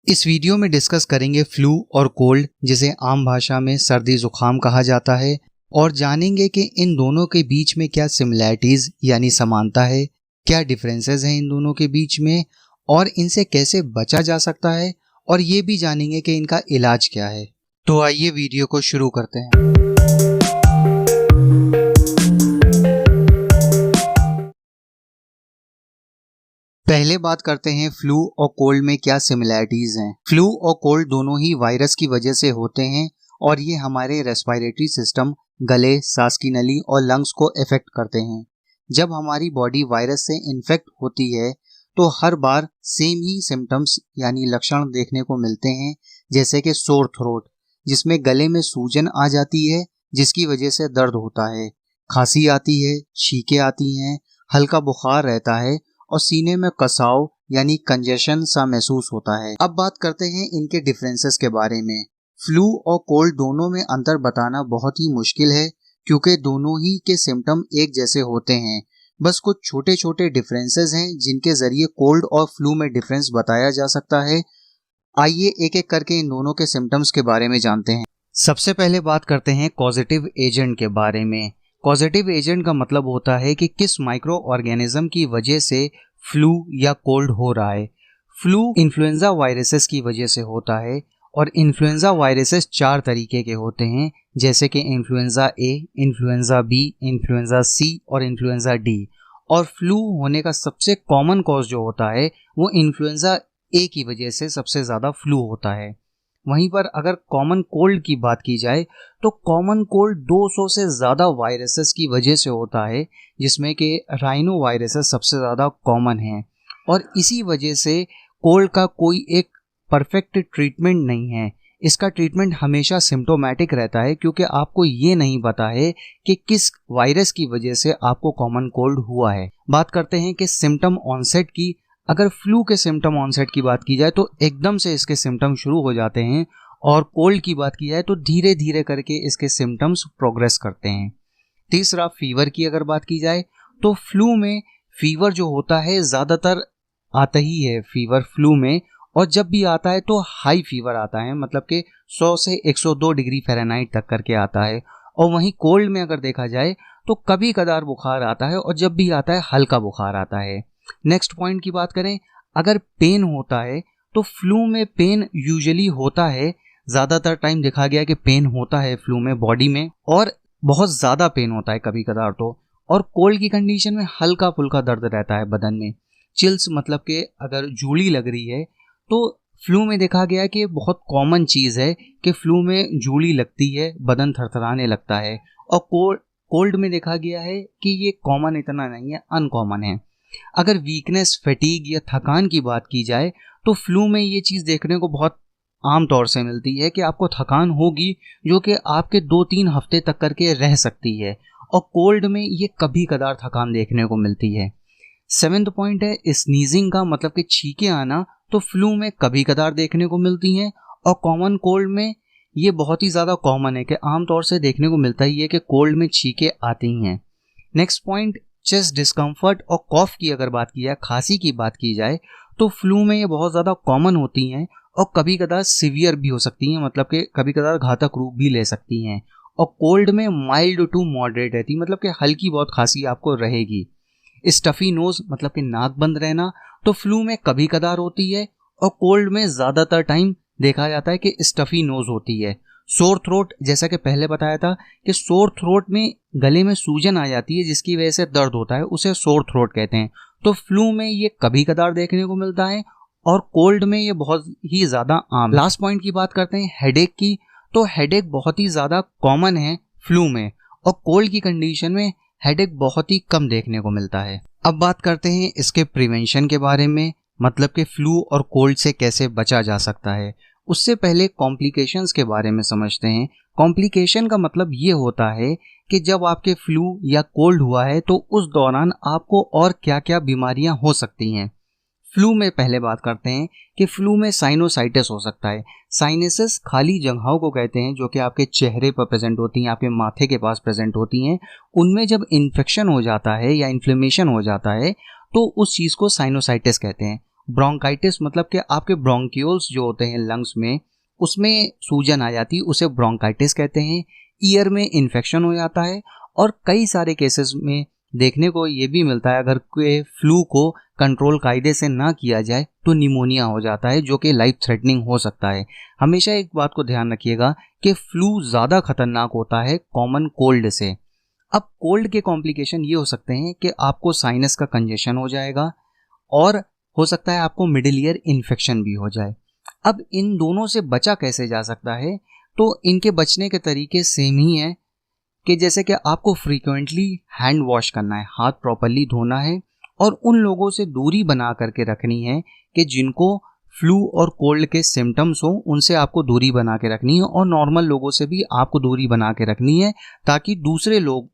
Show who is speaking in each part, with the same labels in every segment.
Speaker 1: इस वीडियो में डिस्कस करेंगे फ्लू और कोल्ड, जिसे आम भाषा में सर्दी जुकाम कहा जाता है, और जानेंगे कि इन दोनों के बीच में क्या सिमिलैरिटीज यानी समानता है, क्या डिफरेंसेस हैं इन दोनों के बीच में और इनसे कैसे बचा जा सकता है, और ये भी जानेंगे कि इनका इलाज क्या है। तो आइए वीडियो को शुरू करते हैं। पहले बात करते हैं फ्लू और कोल्ड में क्या सिमिलैरिटीज हैं। फ्लू और कोल्ड दोनों ही वायरस की वजह से होते हैं और ये हमारे रेस्पिरेटरी सिस्टम, गले, सांस की नली और लंग्स को इफेक्ट करते हैं। जब हमारी बॉडी वायरस से इन्फेक्ट होती है तो हर बार सेम ही सिम्टम्स यानी लक्षण देखने को मिलते हैं, जैसे कि सोर थ्रोट, जिसमें गले में सूजन आ जाती है जिसकी वजह से दर्द होता है, खांसी आती है, छींकें आती हैं, हल्का बुखार रहता है और सीने में कसाव यानी कंजेशन सा महसूस होता है। अब बात करते हैं इनके डिफरेंसेस के बारे में। फ्लू और कोल्ड दोनों में अंतर बताना बहुत ही मुश्किल है क्योंकि दोनों ही के सिम्टम एक जैसे होते हैं। बस कुछ छोटे छोटे डिफरेंसेस हैं जिनके जरिए कोल्ड और फ्लू में डिफरेंस बताया जा सकता है। आइए एक एक करके इन दोनों के सिम्टम्स के बारे में जानते हैं। सबसे पहले बात करते हैं कॉजेटिव एजेंट के बारे में। कॉजेटिव एजेंट का मतलब होता है कि किस माइक्रो ऑर्गेनिज्म की वजह से फ्लू या कोल्ड हो रहा है। फ्लू इन्फ्लुएंजा वायरसेस की वजह से होता है और इन्फ्लुएंजा वायरसेस 4 तरीके के होते हैं, जैसे कि influenza A, influenza B, influenza C और इन्फ्लुएंजा डी। और फ्लू होने का सबसे कॉमन कॉज जो होता है वो इन्फ्लुएंजा ए की वजह से सबसे ज़्यादा फ्लू होता है। वहीं पर अगर कॉमन कोल्ड की बात की जाए तो कॉमन कोल्ड 200 से ज़्यादा वायरसेस की वजह से होता है, जिसमें कि राइनो वायरसेस सबसे ज़्यादा कॉमन हैं। और इसी वजह से कोल्ड का कोई एक परफेक्ट ट्रीटमेंट नहीं है। इसका ट्रीटमेंट हमेशा सिम्टोमेटिक रहता है क्योंकि आपको ये नहीं पता है कि किस वायरस की वजह से आपको कॉमन कोल्ड हुआ है। बात करते हैं कि सिम्टम ऑनसेट की। अगर फ्लू के सिम्टम ऑनसेट की बात की जाए तो एकदम से इसके सिम्टम शुरू हो जाते हैं, और कोल्ड की बात की जाए तो धीरे धीरे करके इसके सिम्टम्स प्रोग्रेस करते हैं। तीसरा, फीवर की अगर बात की जाए तो फ्लू में फीवर जो होता है ज़्यादातर आता ही है फीवर फ्लू में, और जब भी आता है तो हाई फीवर आता है, मतलब कि 100 से 102 डिग्री फ़ारेनहाइट तक करके आता है। और वहीं कोल्ड में अगर देखा जाए तो कभी कदार बुखार आता है और जब भी आता है हल्का बुखार आता है। नेक्स्ट पॉइंट की बात करें, अगर पेन होता है तो फ्लू में पेन यूजुअली होता है, ज़्यादातर टाइम देखा गया कि पेन होता है फ्लू में बॉडी में, और बहुत ज़्यादा पेन होता है कभी कदार तो। और कोल्ड की कंडीशन में हल्का फुल्का दर्द रहता है बदन में, चिल्स, मतलब कि अगर जूली लग रही है तो फ्लू में देखा गया कि बहुत कॉमन चीज़ है कि फ्लू में जूली लगती है, बदन थरथराने लगता है। और कोल्ड में देखा गया है कि ये कॉमन इतना नहीं है, अनकॉमन है। अगर वीकनेस, फटीग या थकान की बात की जाए तो फ्लू में ये चीज़ देखने को बहुत आम तौर से मिलती है कि आपको थकान होगी जो कि आपके 2-3 हफ्ते तक करके रह सकती है, और कोल्ड में ये कभी कदार थकान देखने को मिलती है। 7th पॉइंट है स्नीजिंग का, मतलब कि छींकें आना, तो फ्लू में कभी कदार देखने को मिलती हैं, और कॉमन कोल्ड में ये बहुत ही ज़्यादा कॉमन है कि आम तौर से देखने को मिलता ही है कि कोल्ड में छींकें आती हैं। नेक्स्ट पॉइंट, चेस्ट डिस्कम्फर्ट और कॉफ की अगर बात की जाए, खांसी की बात की जाए, तो फ्लू में ये बहुत ज़्यादा कॉमन होती हैं और कभी कदार सिवियर भी हो सकती हैं, मतलब कि कभी कदार घातक रूप भी ले सकती हैं। और कोल्ड में माइल्ड टू मॉडरेट रहती है, मतलब कि हल्की बहुत खांसी आपको रहेगी। स्टफी नोज, मतलब कि नाक बंद रहना, तो फ्लू में कभी कदार होती है और कोल्ड में ज़्यादातर टाइम देखा जाता है कि स्टफी नोज होती है। सोर थ्रोट, जैसा कि पहले बताया था कि सोर थ्रोट में गले में सूजन आ जाती है जिसकी वजह से दर्द होता है, उसे सोर थ्रोट कहते हैं। तो फ्लू में ये कभी कदार देखने को मिलता है और कोल्ड में ये बहुत ही ज़्यादा आम। लास्ट पॉइंट की बात करते हैं हेडेक की, तो हेडेक बहुत ही ज़्यादा कॉमन है फ्लू में, और कोल्ड की कंडीशन में हेडेक बहुत ही कम देखने को मिलता है। अब बात करते हैं इसके प्रिवेंशन के बारे में, मतलब कि फ्लू और कोल्ड से कैसे बचा जा सकता है। उससे पहले कॉम्प्लिकेशंस के बारे में समझते हैं। कॉम्प्लिकेशन का मतलब ये होता है कि जब आपके फ्लू या कोल्ड हुआ है तो उस दौरान आपको और क्या क्या बीमारियां हो सकती हैं। फ्लू में पहले बात करते हैं कि फ्लू में साइनोसाइटिस हो सकता है। साइनसेस खाली जगहों को कहते हैं जो कि आपके चेहरे पर प्रेजेंट होती हैं, आपके माथे के पास प्रेजेंट होती हैं। उनमें जब इन्फेक्शन हो जाता है या इन्फ्लेमेशन हो जाता है तो उस चीज़ को साइनोसाइटिस कहते हैं। ब्रोंकाइटिस मतलब कि आपके ब्रोंक्यूल्स जो होते हैं लंग्स में, उसमें सूजन आ जाती है, उसे ब्रोंकाइटिस कहते हैं। ईयर में इन्फेक्शन हो जाता है, और कई सारे केसेस में देखने को ये भी मिलता है अगर कोई फ्लू को कंट्रोल कायदे से ना किया जाए तो निमोनिया हो जाता है, जो कि लाइफ थ्रेटनिंग हो सकता है। हमेशा एक बात को ध्यान रखिएगा कि फ्लू ज़्यादा खतरनाक होता है कॉमन कोल्ड से। अब कोल्ड के कॉम्प्लिकेशन ये हो सकते हैं कि आपको साइनस का कंजेशन हो जाएगा, और हो सकता है आपको मिडिल ईयर इन्फेक्शन भी हो जाए। अब इन दोनों से बचा कैसे जा सकता है, तो इनके बचने के तरीके सेम ही हैं कि जैसे कि आपको फ्रीक्वेंटली हैंड वॉश करना है, हाथ प्रॉपरली धोना है, और उन लोगों से दूरी बना करके रखनी है कि जिनको फ्लू और कोल्ड के सिम्टम्स हो, उनसे आपको दूरी बना के रखनी है, और नॉर्मल लोगों से भी आपको दूरी बना के रखनी है ताकि दूसरे लोग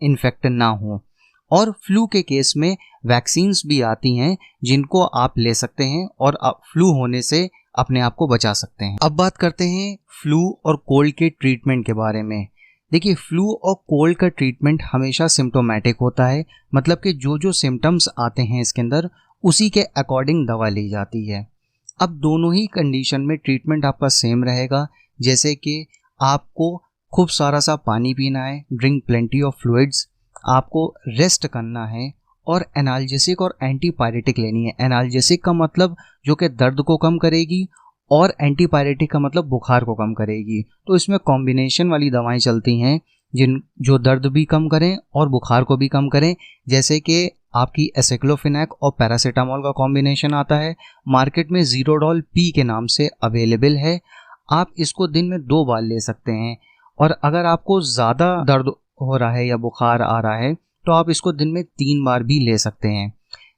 Speaker 1: इन्फेक्ट ना हो। और फ्लू के केस में वैक्सीन्स भी आती हैं जिनको आप ले सकते हैं और फ्लू होने से अपने आप को बचा सकते हैं। अब बात करते हैं फ्लू और कोल्ड के ट्रीटमेंट के बारे में। देखिए, फ्लू और कोल्ड का ट्रीटमेंट हमेशा सिम्टोमेटिक होता है, मतलब कि जो जो सिम्टम्स आते हैं इसके अंदर उसी के अकॉर्डिंग दवा ली जाती है। अब दोनों ही कंडीशन में ट्रीटमेंट आपका सेम रहेगा, जैसे कि आपको खूब सारा सा पानी पीना है, ड्रिंक प्लेंटी ऑफ फ्लूइड्स, आपको रेस्ट करना है, और एनाल्जेसिक और एंटीपायरेटिक लेनी है। एनाल्जेसिक का मतलब जो कि दर्द को कम करेगी, और एंटीपायरेटिक का मतलब बुखार को कम करेगी। तो इसमें कॉम्बिनेशन वाली दवाएं चलती हैं जो दर्द भी कम करें और बुखार को भी कम करें, जैसे कि आपकी एसाइक्लोफेनेक और पैरासीटामोल का कॉम्बिनेशन आता है, मार्केट में ज़ीरोडॉल पी के नाम से अवेलेबल है। आप इसको दिन में 2 बार ले सकते हैं, और अगर आपको ज़्यादा दर्द हो रहा है या बुखार आ रहा है तो आप इसको दिन में 3 बार भी ले सकते हैं।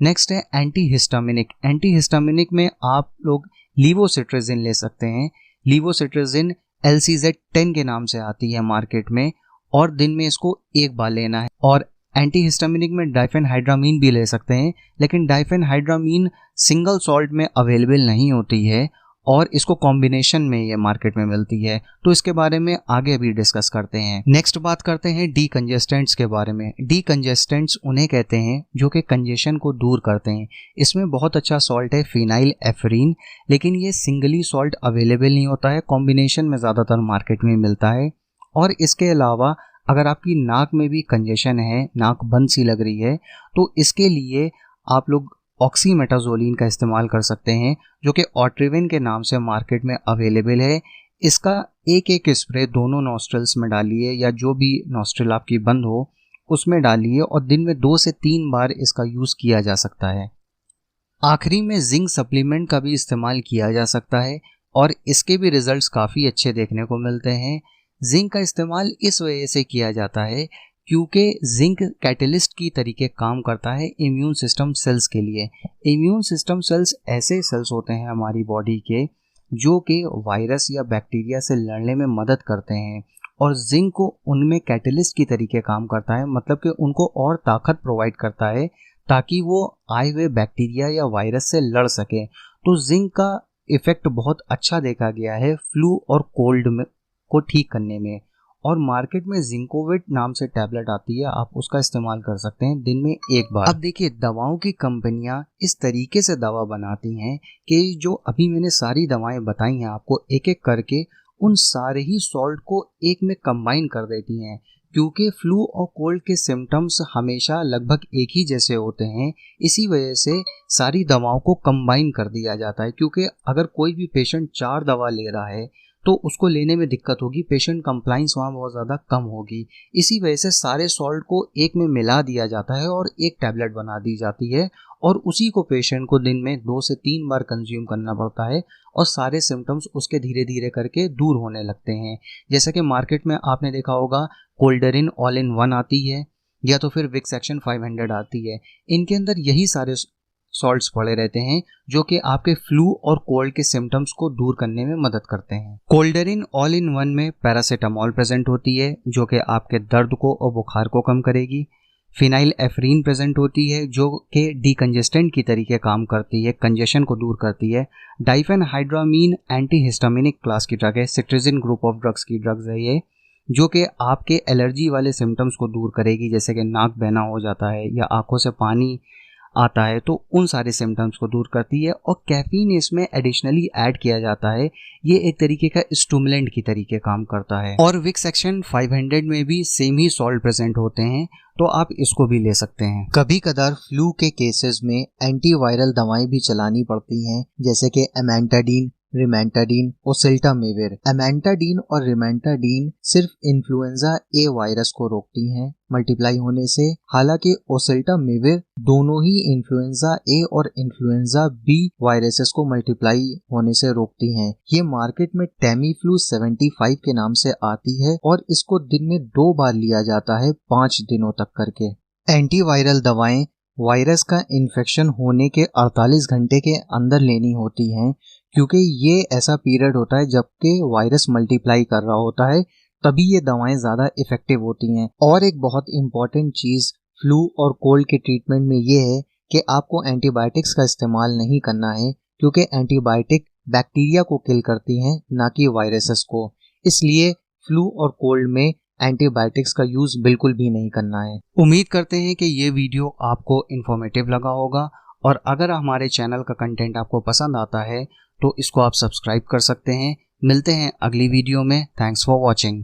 Speaker 1: नेक्स्ट है एंटीहिस्टामिनिक। एंटीहिस्टामिनिक में आप लोग लीवोसिट्राजिन ले सकते हैं। लीवोसिट्राजिन LCZ10 के नाम से आती है मार्केट में, और दिन में इसको 1 बार लेना है। और एंटीहिस्टामिनिक में डाइफेनहाइड्रामीन भी ले सकते हैं, लेकिन डाइफेनहाइड्रामीन सिंगल सॉल्ट में अवेलेबल नहीं होती है, और इसको कॉम्बिनेशन में ये मार्केट में मिलती है। तो इसके बारे में आगे भी डिस्कस करते हैं। नेक्स्ट बात करते हैं डीकंजेस्टेंट्स के बारे में। डीकंजेस्टेंट्स उन्हें कहते हैं जो कि कंजेशन को दूर करते हैं। इसमें बहुत अच्छा सॉल्ट है फिनाइल एफरीन, लेकिन ये सिंगली सॉल्ट अवेलेबल नहीं होता है, कॉम्बिनेशन में ज़्यादातर मार्केट में मिलता है। और इसके अलावा अगर आपकी नाक में भी कंजेशन है, नाक बंद सी लग रही है, तो इसके लिए आप लोग ऑक्सीमेटाजोलिन का इस्तेमाल कर सकते हैं, जो कि ऑट्रिविन के नाम से मार्केट में अवेलेबल है। इसका एक स्प्रे दोनों नॉस्ट्रल्स में डालिए, या जो भी नॉस्ट्रल आपकी बंद हो उसमें डालिए, और दिन में 2 से 3 बार इसका यूज़ किया जा सकता है। आखिरी में जिंक सप्लीमेंट का भी इस्तेमाल किया जा सकता है, और इसके भी रिजल्ट्स काफ़ी अच्छे देखने को मिलते हैं। जिंक का इस्तेमाल इस वजह से किया जाता है क्योंकि जिंक कैटलिस्ट की तरीके काम करता है इम्यून सिस्टम सेल्स के लिए। इम्यून सिस्टम सेल्स ऐसे सेल्स होते हैं हमारी बॉडी के जो कि वायरस या बैक्टीरिया से लड़ने में मदद करते हैं, और जिंक को उनमें कैटलिस्ट की तरीके काम करता है, मतलब कि उनको और ताकत प्रोवाइड करता है ताकि वो आए हुए बैक्टीरिया या वायरस से लड़ सके। तो जिंक का इफेक्ट बहुत अच्छा देखा गया है फ्लू और कोल्ड में को ठीक करने में। और मार्केट में जिंकोविट नाम से टैबलेट आती है, आप उसका इस्तेमाल कर सकते हैं दिन में 1 बार। अब देखिए, दवाओं की कंपनियां इस तरीके से दवा बनाती हैं कि जो अभी मैंने सारी दवाएं बताई हैं आपको एक एक करके, उन सारे ही सॉल्ट को एक में कंबाइन कर देती हैं, क्योंकि फ्लू और कोल्ड के सिम्टम्स हमेशा लगभग एक ही जैसे होते हैं। इसी वजह से सारी दवाओं को कंबाइन कर दिया जाता है, क्योंकि अगर कोई भी पेशेंट 4 दवा ले रहा है तो उसको लेने में दिक्कत होगी, पेशेंट कंप्लाइंस वहाँ बहुत ज़्यादा कम होगी। इसी वजह से सारे सॉल्ट को एक में मिला दिया जाता है और एक टैबलेट बना दी जाती है, और उसी को पेशेंट को दिन में 2 से 3 बार कंज्यूम करना पड़ता है, और सारे सिम्टम्स उसके धीरे धीरे करके दूर होने लगते हैं। जैसा कि मार्केट में आपने देखा होगा कोल्डरिन ऑल इन वन आती है, या तो फिर विक्स एक्शन 500 आती है। इनके अंदर यही सारे सॉल्ट्स पड़े रहते हैं जो कि आपके फ्लू और कोल्ड के सिम्टम्स को दूर करने में मदद करते हैं। कोल्डरिन ऑल इन वन में पैरासीटामोल प्रेजेंट होती है जो कि आपके दर्द को और बुखार को कम करेगी। फिनाइल एफरीन प्रेजेंट होती है जो कि डीकंजेस्टेंट की तरीके काम करती है, कंजेशन को दूर करती है। डाइफेनहाइड्रामीन एंटीहिस्टामिनिक क्लास की ड्रग है, सिट्राजिन ग्रुप ऑफ ड्रग्स की ड्रग्स है ये, जो कि आपके एलर्जी वाले सिम्टम्स को दूर करेगी, जैसे कि नाक बहना हो जाता है या आंखों से पानी आता है तो उन सारे सिम्टम्स को दूर करती है। और कैफीन इसमें एडिशनली ऐड किया जाता है, ये एक तरीके का स्टिमुलेंट की तरीके काम करता है। और विक्स एक्शन 500 में भी सेम ही सॉल्ट प्रेजेंट होते हैं, तो आप इसको भी ले सकते हैं। कभी कदार फ्लू के केसेस में एंटीवायरल दवाएं भी चलानी पड़ती हैं, जैसे कि एमेंटाडीन, रिमेंटाडीन, ओसेल्टामेविर। एमेंटाडीन और रिमेंटाडीन सिर्फ इन्फ्लुएंजा ए वायरस को रोकती हैं मल्टीप्लाई होने से, हालांकि ओसेल्टामेविर दोनों ही इन्फ्लुएंजा ए और इन्फ्लुएंजा बी वायरसेस को मल्टीप्लाई होने से रोकती हैं। ये मार्केट में टेमीफ्लू 75 के नाम से आती है और इसको दिन में 2 बार लिया जाता है 5 दिनों तक करके। एंटीवायरल दवाएं वायरस का इन्फेक्शन होने के 48 घंटे के अंदर लेनी होती हैं, क्योंकि ये ऐसा पीरियड होता है जबकि वायरस मल्टीप्लाई कर रहा होता है, तभी ये दवाएं ज़्यादा इफेक्टिव होती हैं। और एक बहुत इंपॉर्टेंट चीज़ फ्लू और कोल्ड के ट्रीटमेंट में ये है कि आपको एंटीबायोटिक्स का इस्तेमाल नहीं करना है, क्योंकि एंटीबायोटिक बैक्टीरिया को किल करती हैं, ना कि वायरसेस को। इसलिए फ्लू और कोल्ड में एंटीबायोटिक्स का यूज़ बिल्कुल भी नहीं करना है। उम्मीद करते हैं कि ये वीडियो आपको इन्फॉर्मेटिव लगा होगा, और अगर हमारे चैनल का कंटेंट आपको पसंद आता है तो इसको आप सब्सक्राइब कर सकते हैं। मिलते हैं अगली वीडियो में। Thanks for watching.